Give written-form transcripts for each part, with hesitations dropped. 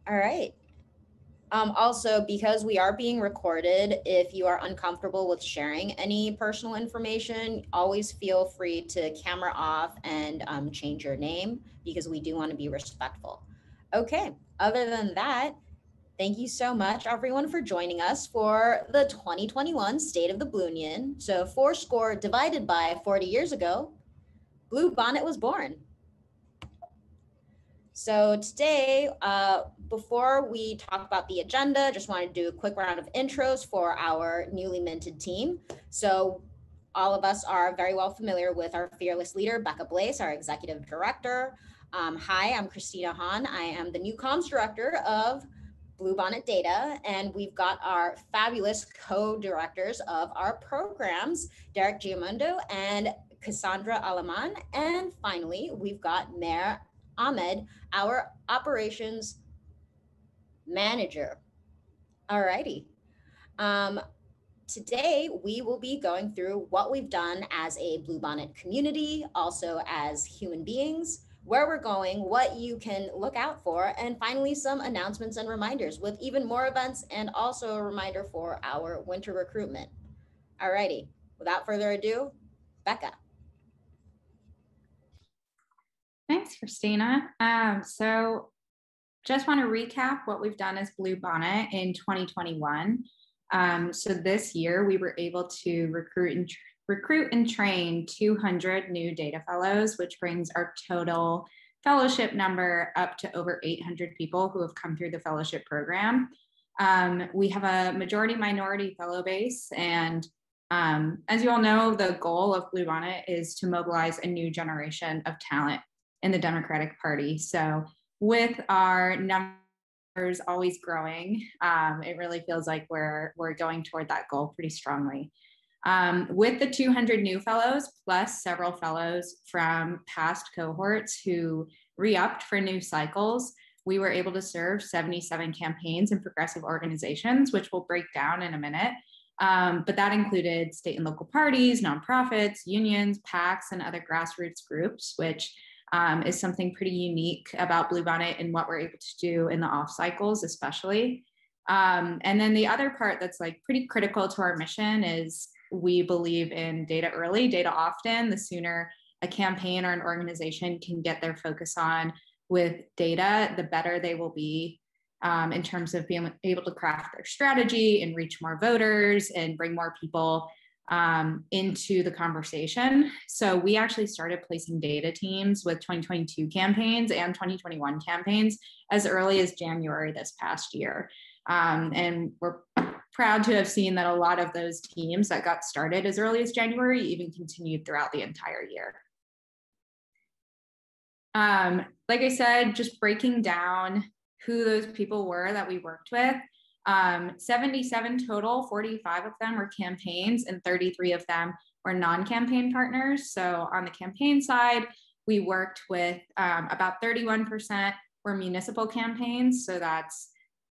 All right. Also, because we are being recorded, if you are uncomfortable with sharing any personal information, always feel free to camera off and change your name because we do want to be respectful. Okay, other than that, thank you so much, everyone, for joining us for the 2021 State of the Blunion. So, 4 score divided by 40 years ago, Bluebonnet was born. So today, before we talk about the agenda, just wanted to do a quick round of intros for our newly minted team. So all of us are very well familiar with our fearless leader, Becca Blaze, our executive director. Hi, I'm Christina Hahn. I am the new comms director of Bluebonnet Data, and we've got our fabulous co-directors of our programs, Derek Giamondo and Cassandra Alaman. And finally, we've got Mayor Ahmed, our operations manager. Alrighty. Today, we will be going through what we've done as a Bluebonnet community, also as human beings, where we're going, what you can look out for, and finally some announcements and reminders with even more events and also a reminder for our winter recruitment. Alrighty, without further ado, Becca. Thanks, Christina. So just want to recap what we've done as Bluebonnet in 2021. So this year we were able to recruit and train 200 new data fellows, which brings our total fellowship number up to over 800 people who have come through the fellowship program. We have a majority minority fellow base, and as you all know, the goal of Bluebonnet is to mobilize a new generation of talent in the Democratic Party. So with our numbers always growing, it really feels like we're going toward that goal pretty strongly. With the 200 new fellows, plus several fellows from past cohorts who re-upped for new cycles, we were able to serve 77 campaigns and progressive organizations, which we'll break down in a minute. But that included state and local parties, nonprofits, unions, PACs, and other grassroots groups, which is something pretty unique about Bluebonnet and what we're able to do in the off cycles, especially. And then the other part that's like pretty critical to our mission is we believe in data early, data often. The sooner a campaign or an organization can get their focus on with data, the better they will be in terms of being able to craft their strategy and reach more voters and bring more people into the conversation. So we actually started placing data teams with 2022 campaigns and 2021 campaigns as early as January this past year. And we're proud to have seen that a lot of those teams that got started as early as January even continued throughout the entire year. Like I said, just breaking down who those people were that we worked with. 77 total, 45 of them were campaigns and 33 of them were non-campaign partners. So on the campaign side, we worked with about 31% were municipal campaigns. So that's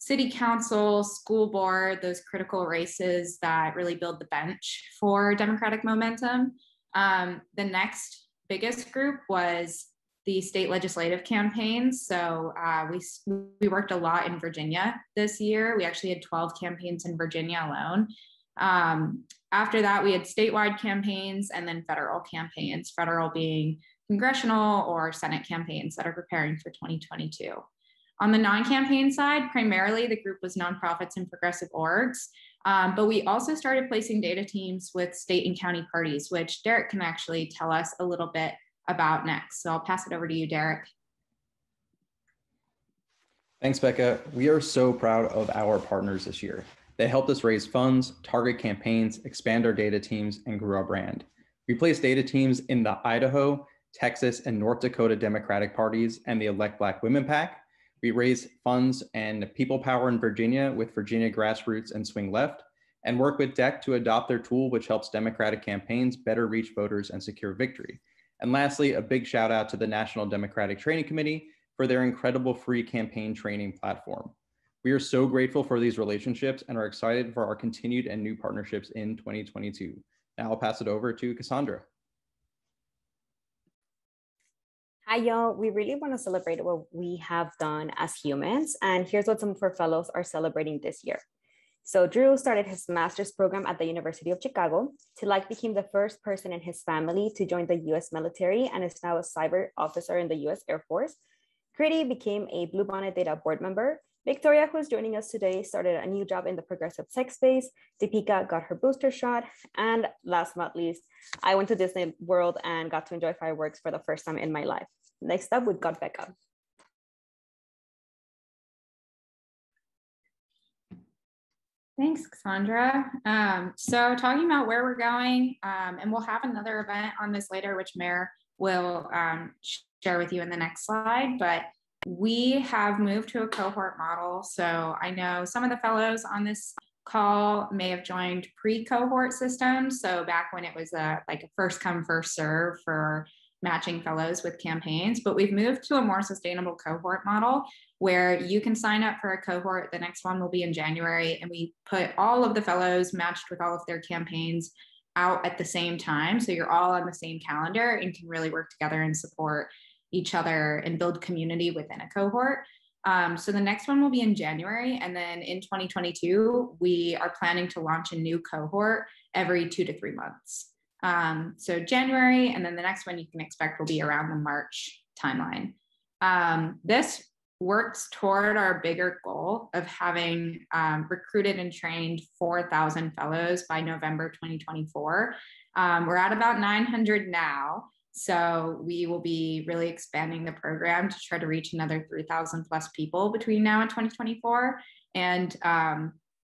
city council, school board, those critical races that really build the bench for Democratic momentum. The next biggest group was the state legislative campaigns. So we worked a lot in Virginia this year. We actually had 12 campaigns in Virginia alone. After that, we had statewide campaigns and then federal campaigns, federal being congressional or Senate campaigns that are preparing for 2022. On the non-campaign side, primarily the group was nonprofits and progressive orgs, but we also started placing data teams with state and county parties, which Derek can actually tell us a little bit about next. So I'll pass it over to you, Derek. Thanks, Becca. We are so proud of our partners this year. They helped us raise funds, target campaigns, expand our data teams, and grow our brand. We placed data teams in the Idaho, Texas, and North Dakota Democratic parties and the Elect Black Women PAC. We raised funds and people power in Virginia with Virginia Grassroots and Swing Left, and work with DEC to adopt their tool, which helps Democratic campaigns better reach voters and secure victory. And lastly, a big shout out to the National Democratic Training Committee for their incredible free campaign training platform. We are so grateful for these relationships and are excited for our continued and new partnerships in 2022. Now I'll pass it over to Cassandra. Hi, y'all. We really want to celebrate what we have done as humans. And here's what some of our fellows are celebrating this year. So Drew started his master's program at the University of Chicago. Tilak became the first person in his family to join the US military and is now a cyber officer in the US Air Force. Kriti became a Bluebonnet Data board member. Victoria, who's joining us today, started a new job in the progressive tech space. Deepika got her booster shot. And last but not least, I went to Disney World and got to enjoy fireworks for the first time in my life. Next up, we've got Becca. Thanks, Cassandra. So talking about where we're going, and we'll have another event on this later, which Mare will share with you in the next slide, but we have moved to a cohort model. So I know some of the fellows on this call may have joined pre-cohort systems. So back when it was like a first come, first serve for matching fellows with campaigns, but we've moved to a more sustainable cohort model where you can sign up for a cohort. The next one will be in January, and we put all of the fellows matched with all of their campaigns out at the same time. So you're all on the same calendar and can really work together and support each other and build community within a cohort. So the next one will be in January. And then in 2022, we are planning to launch a new cohort every 2 to 3 months. So January, and then the next one you can expect will be around the March timeline. This works toward our bigger goal of having recruited and trained 4,000 fellows by November 2024. We're at about 900 now. So we will be really expanding the program to try to reach another 3,000 plus people between now and 2024. And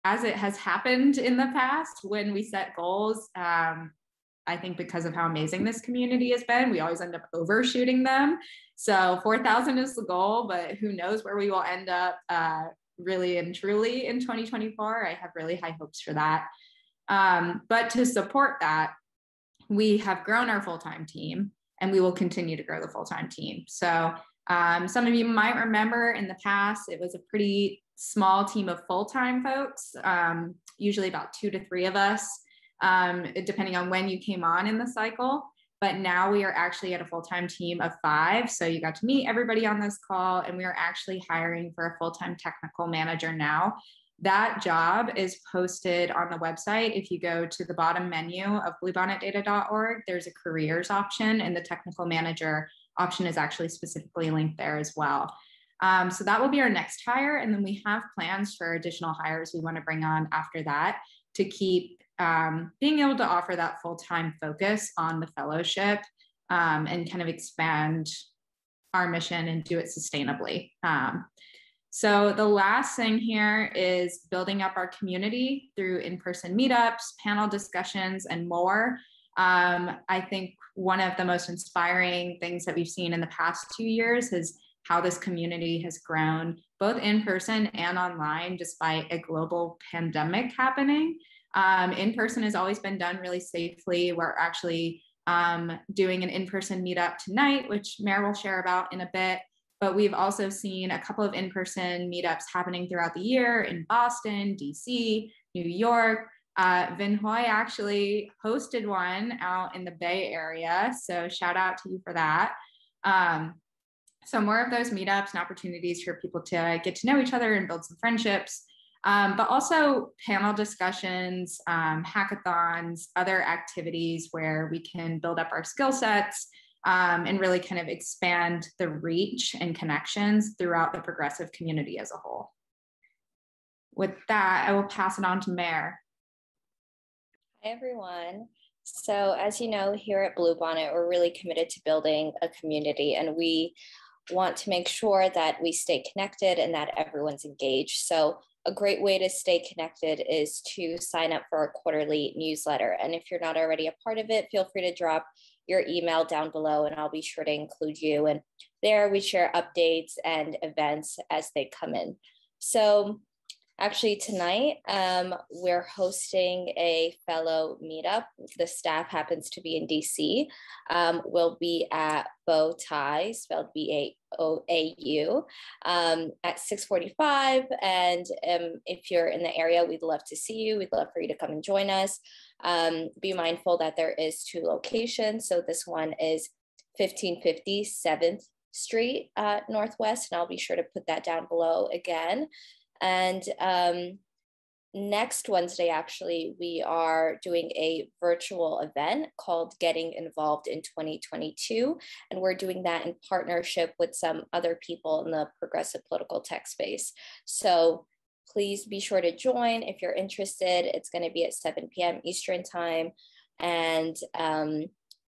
as it has happened in the past, when we set goals, I think because of how amazing this community has been, we always end up overshooting them. So 4,000 is the goal, but who knows where we will end up really and truly in 2024. I have really high hopes for that. But to support that, we have grown our full-time team, and we will continue to grow the full-time team. So some of you might remember in the past, it was a pretty small team of full-time folks, usually about 2 to 3 of us, depending on when you came on in the cycle. But now we are actually at a full-time team of 5. So you got to meet everybody on this call, and we are actually hiring for a full-time technical manager now. That job is posted on the website. If you go to the bottom menu of bluebonnetdata.org, there's a careers option, and the technical manager option is actually specifically linked there as well. So that will be our next hire. And then we have plans for additional hires we want to bring on after that to keep being able to offer that full-time focus on the fellowship and kind of expand our mission and do it sustainably. So the last thing here is building up our community through in-person meetups, panel discussions, and more. I think one of the most inspiring things that we've seen in the past 2 years is how this community has grown, both in person and online, despite a global pandemic happening. In person has always been done really safely. We're actually doing an in-person meetup tonight, which Mare will share about in a bit. But we've also seen a couple of in-person meetups happening throughout the year in Boston, DC, New York. Vinhoy actually hosted one out in the Bay Area. So shout out to you for that. So more of those meetups and opportunities for people to get to know each other and build some friendships. But also panel discussions, hackathons, other activities where we can build up our skill sets and really kind of expand the reach and connections throughout the progressive community as a whole. With that, I will pass it on to Mare. Hi, everyone. So as you know, here at Bluebonnet, we're really committed to building a community, and we want to make sure that we stay connected and that everyone's engaged. So a great way to stay connected is to sign up for our quarterly newsletter. And if you're not already a part of it, feel free to drop your email down below and I'll be sure to include you. And there we share updates and events as they come in. So actually tonight, we're hosting a fellow meetup. The staff happens to be in DC. We'll be at Bow Tie, spelled B-A-O-A-U, at 6:45. And if you're in the area, we'd love to see you. We'd love for you to come and join us. Be mindful that there is 2 locations. So this one is 1550 7th Street Northwest, and I'll be sure to put that down below again. And next Wednesday, actually, we are doing a virtual event called Getting Involved in 2022. And we're doing that in partnership with some other people in the progressive political tech space. So please be sure to join if you're interested. It's going to be at 7 p.m. Eastern time. And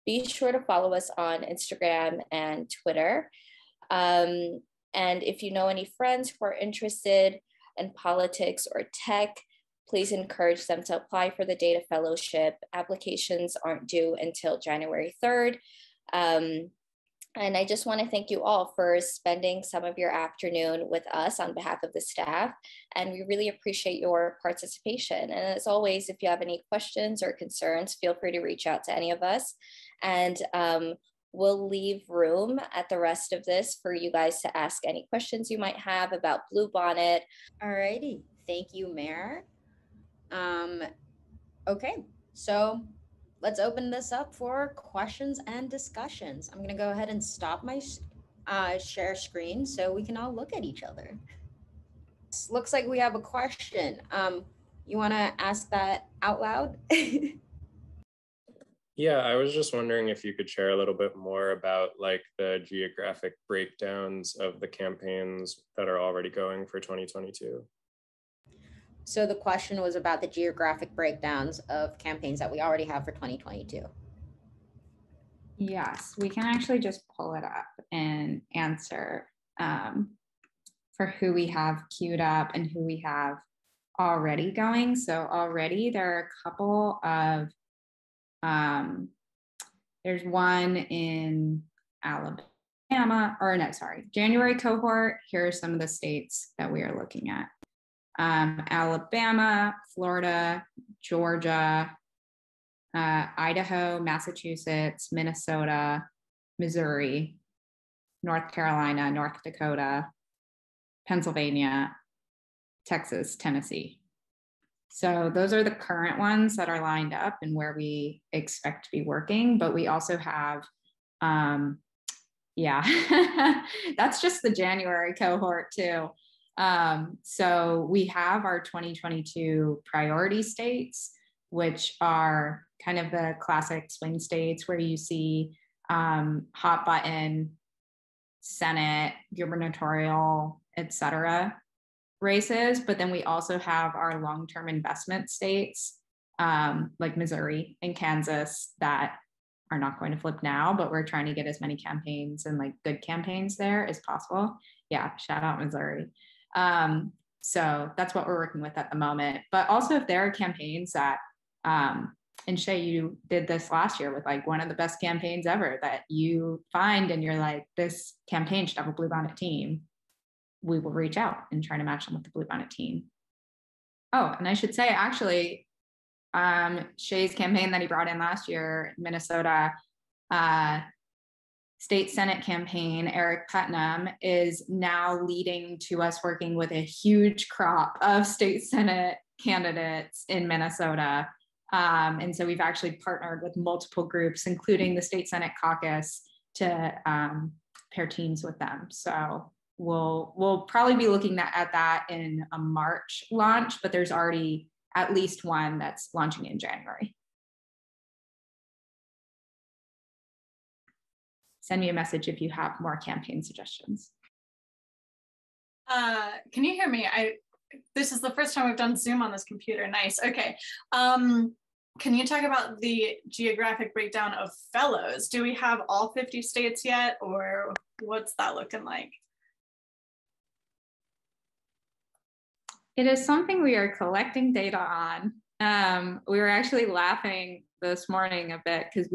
be sure to follow us on Instagram and Twitter. And if you know any friends who are interested in politics or tech, please encourage them to apply for the Data Fellowship. Applications aren't due until January 3rd. And I just want to thank you all for spending some of your afternoon with us on behalf of the staff. And we really appreciate your participation. And as always, if you have any questions or concerns, feel free to reach out to any of us. And we'll leave room at the rest of this for you guys to ask any questions you might have about Bluebonnet. All righty. Thank you, Mayor. Okay, so let's open this up for questions and discussions. I'm going to go ahead and stop my share screen so we can all look at each other. Looks like we have a question. You want to ask that out loud? Yeah, I was just wondering if you could share a little bit more about like the geographic breakdowns of the campaigns that are already going for 2022. So the question was about the geographic breakdowns of campaigns that we already have for 2022. Yes, we can actually just pull it up and answer for who we have queued up and who we have already going. So already there are a couple of, there's one in Alabama, or no, sorry, January cohort. Here are some of the states that we are looking at. Alabama, Florida, Georgia, Idaho, Massachusetts, Minnesota, Missouri, North Carolina, North Dakota, Pennsylvania, Texas, Tennessee. So those are the current ones that are lined up and where we expect to be working, but we also have, yeah, that's just the January cohort too. So we have our 2022 priority states, which are kind of the classic swing states where you see hot button, Senate, gubernatorial, et cetera, races. But then we also have our long-term investment states like Missouri and Kansas that are not going to flip now, but we're trying to get as many campaigns and like good campaigns there as possible. Yeah, shout out Missouri. So that's what we're working with at the moment. But also if there are campaigns that, and Shay, you did this last year with like one of the best campaigns ever that you find and you're like, this campaign should have a Bluebonnet team, we will reach out and try to match them with the Bluebonnet team. Oh, and I should say actually, Shay's campaign that he brought in last year, Minnesota, State Senate campaign, Eric Putnam, is now leading to us working with a huge crop of state Senate candidates in Minnesota. And so we've actually partnered with multiple groups, including the State Senate caucus, to pair teams with them. So we'll probably be looking at that in a March launch, but there's already at least one that's launching in January. Send me a message if you have more campaign suggestions. Can you hear me? This is the first time we've done Zoom on this computer. Nice. Okay. Can you talk about the geographic breakdown of fellows? Do we have all 50 states yet, or what's that looking like? It is something we are collecting data on. We were actually laughing this morning a bit because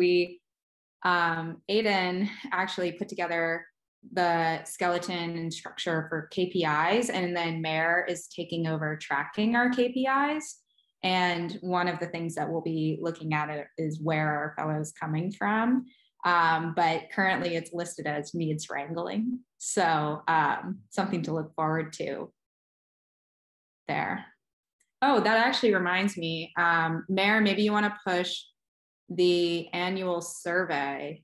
Aiden actually put together the skeleton and structure for KPIs, and then Mayor is taking over tracking our KPIs. And one of the things that we'll be looking at is where our fellows coming from. But currently it's listed as needs wrangling. So something to look forward to there. Oh, that actually reminds me, Mayor, maybe you want to push the annual survey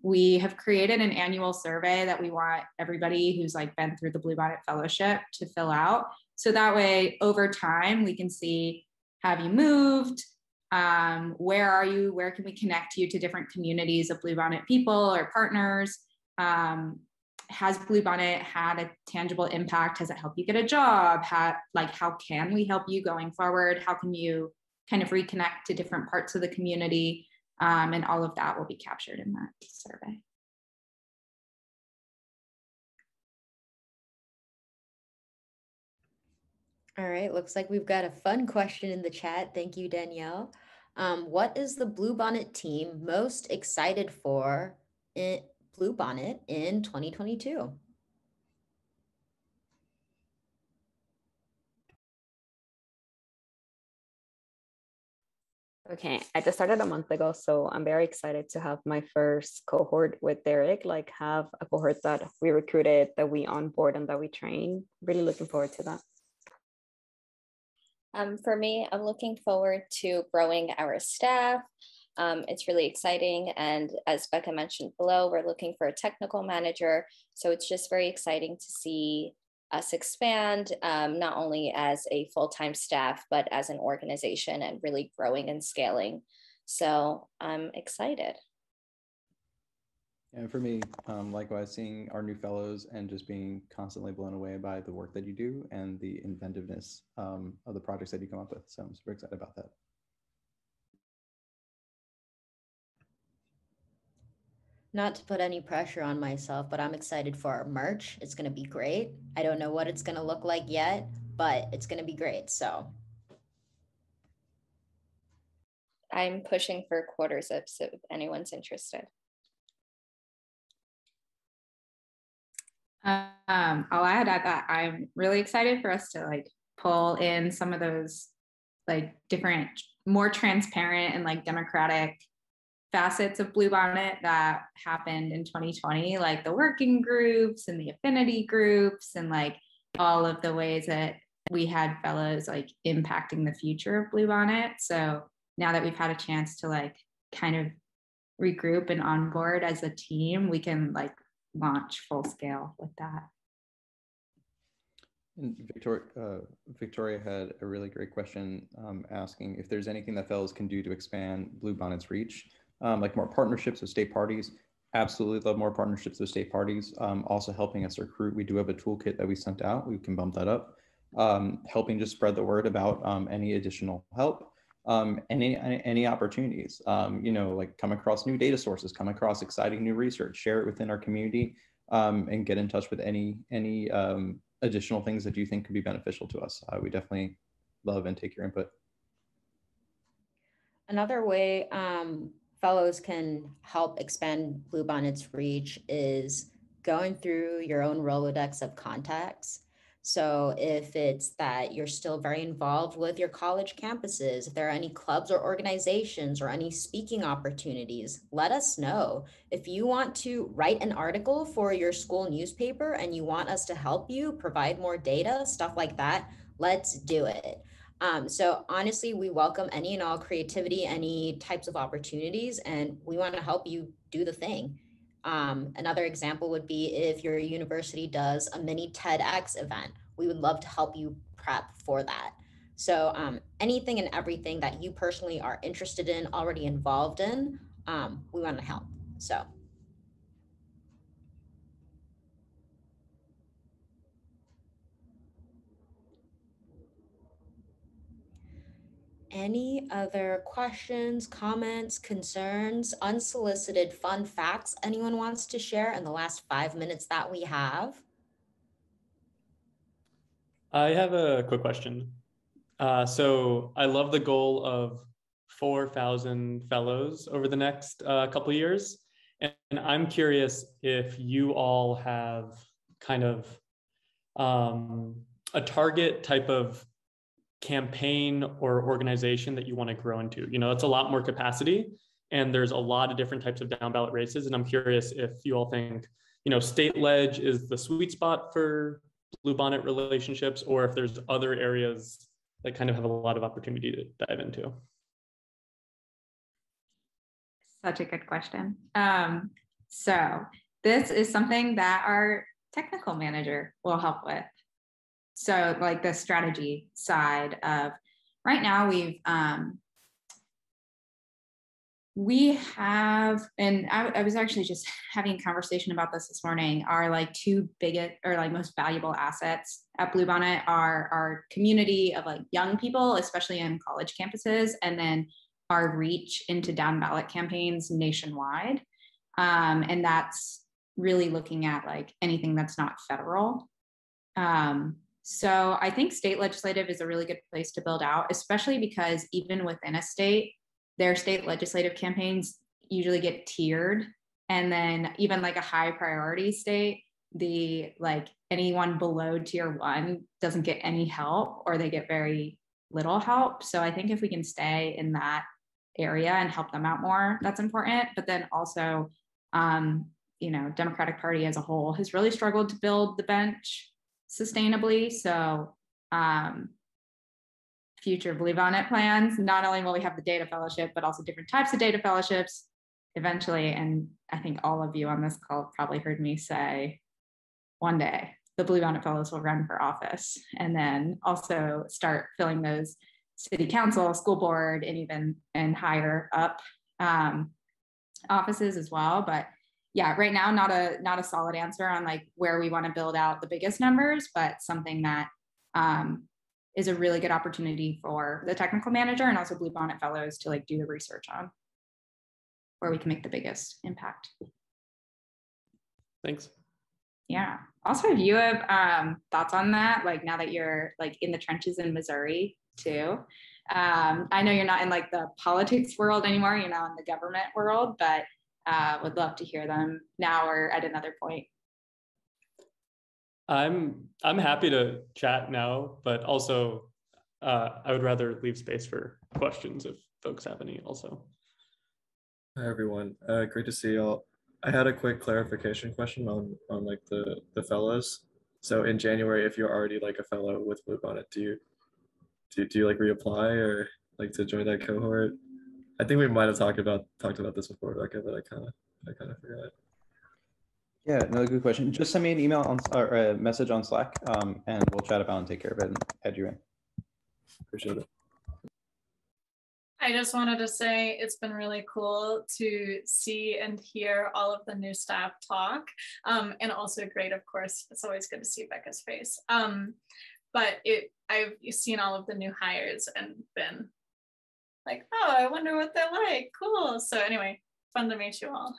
we have created an annual survey that we want everybody who's like been through the Bluebonnet Fellowship to fill out. So that way, over time, we can see, have you moved? Where are you? Where can we connect you to different communities of Bluebonnet people or partners? Has Bluebonnet had a tangible impact? Has it helped you get a job? How can we help you going forward? How can you kind of reconnect to different parts of the community? And all of that will be captured in that survey. All right, looks like we've got a fun question in the chat. Thank you, Danielle. What is the Bluebonnet team most excited for in Bluebonnet in 2022? Okay, I just started a month ago, so I'm very excited to have my first cohort with Derek, like have a cohort that we recruited, that we onboard, and that we train. Really looking forward to that. For me, I'm looking forward to growing our staff. It's really exciting. And as Becca mentioned below, we're looking for a technical manager. So it's just very exciting to see us expand, not only as a full-time staff, but as an organization and really growing and scaling. So I'm excited. And for me, likewise, seeing our new fellows and just being constantly blown away by the work that you do and the inventiveness of the projects that you come up with. So I'm super excited about that. Not to put any pressure on myself, but I'm excited for our merch. It's going to be great. I don't know what it's going to look like yet, but it's going to be great. So I'm pushing for quarter zips if anyone's interested. I'll add at that I'm really excited for us to like pull in some of those like different, more transparent and like democratic facets of Bluebonnet that happened in 2020, like the working groups and the affinity groups and like all of the ways that we had fellows like impacting the future of Bluebonnet. So now that we've had a chance to like kind of regroup and onboard as a team, we can like launch full scale with that. And Victoria had a really great question asking if there's anything that fellows can do to expand Bluebonnet's reach, like more partnerships with state parties. Absolutely love more partnerships with state parties. Also helping us recruit. We do have a toolkit that we sent out. We can bump that up. Helping just spread the word about any additional help. Any opportunities, like come across new data sources, come across exciting new research, share it within our community, and get in touch with any additional things that you think could be beneficial to us. We definitely love and take your input. Another way fellows can help expand Bluebonnet's reach is going through your own Rolodex of contacts. So if it's that you're still very involved with your college campuses, if there are any clubs or organizations or any speaking opportunities, let us know. If you want to write an article for your school newspaper and you want us to help you provide more data, stuff like that, let's do it. So honestly, we welcome any and all creativity, any types of opportunities, and we want to help you do the thing. Another example would be if your university does a mini TEDx event, we would love to help you prep for that. So anything and everything that you personally are interested in, already involved in, we want to help. So. Any other questions, comments, concerns, unsolicited fun facts anyone wants to share in the last 5 minutes that we have? I have a quick question. So I love the goal of 4,000 fellows over the next couple of years. And I'm curious if you all have kind of a target type of campaign or organization that you want to grow into. It's a lot more capacity and there's a lot of different types of down ballot races. And I'm curious if you all think, state ledge is the sweet spot for Bluebonnet relationships, or if there's other areas that kind of have a lot of opportunity to dive into. Such a good question. So this is something that our technical manager will help with. So like the strategy side of right now we have, and I was actually just having a conversation about this morning, our like two biggest or like most valuable assets at Bluebonnet are our community of like young people, especially in college campuses, and then our reach into down ballot campaigns nationwide. And that's really looking at like anything that's not federal. So I think state legislative is a really good place to build out, especially because even within a state, their state legislative campaigns usually get tiered. And then even like a high priority state, the like anyone below tier 1 doesn't get any help, or they get very little help. So I think if we can stay in that area and help them out more, that's important. But then also, you know, Democratic Party as a whole has really struggled to build the bench sustainably. So future Bluebonnet plans, not only will we have the data fellowship, but also different types of data fellowships eventually. And I think all of you on this call probably heard me say one day the Bluebonnet fellows will run for office, and then also start filling those city council, school board, and even and higher up offices as well. But yeah, right now, not a solid answer on like where we want to build out the biggest numbers, but something that is a really good opportunity for the technical manager and also Bluebonnet fellows to like do the research on where we can make the biggest impact. Thanks. Yeah. Also, if you have thoughts on that, like now that you're like in the trenches in Missouri too. I know you're not in like the politics world anymore, you're now in the government world, but would love to hear them now or at another point. I'm happy to chat now, but also I would rather leave space for questions if folks have any also. Hi everyone, great to see y'all. I had a quick clarification question on like the fellows. So in January, if you're already like a fellow with Bluebonnet, do you like reapply or like to join that cohort? I think we might have talked about this before, Becca, but I kind of forgot. Yeah, another good question. Just send me an email on or a message on Slack, and we'll chat about it and take care of it and add you in. Appreciate it. I just wanted to say it's been really cool to see and hear all of the new staff talk, and also great, of course, it's always good to see Becca's face. But I've seen all of the new hires and been like, oh, I wonder what they're like, cool. So anyway, fun to meet you all.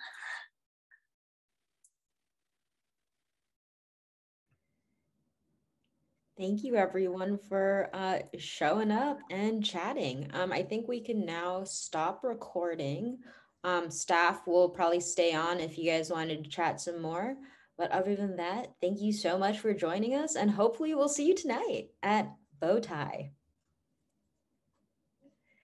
Thank you everyone for showing up and chatting. I think we can now stop recording. Staff will probably stay on if you guys wanted to chat some more. But other than that, thank you so much for joining us, and hopefully we'll see you tonight at Bowtie.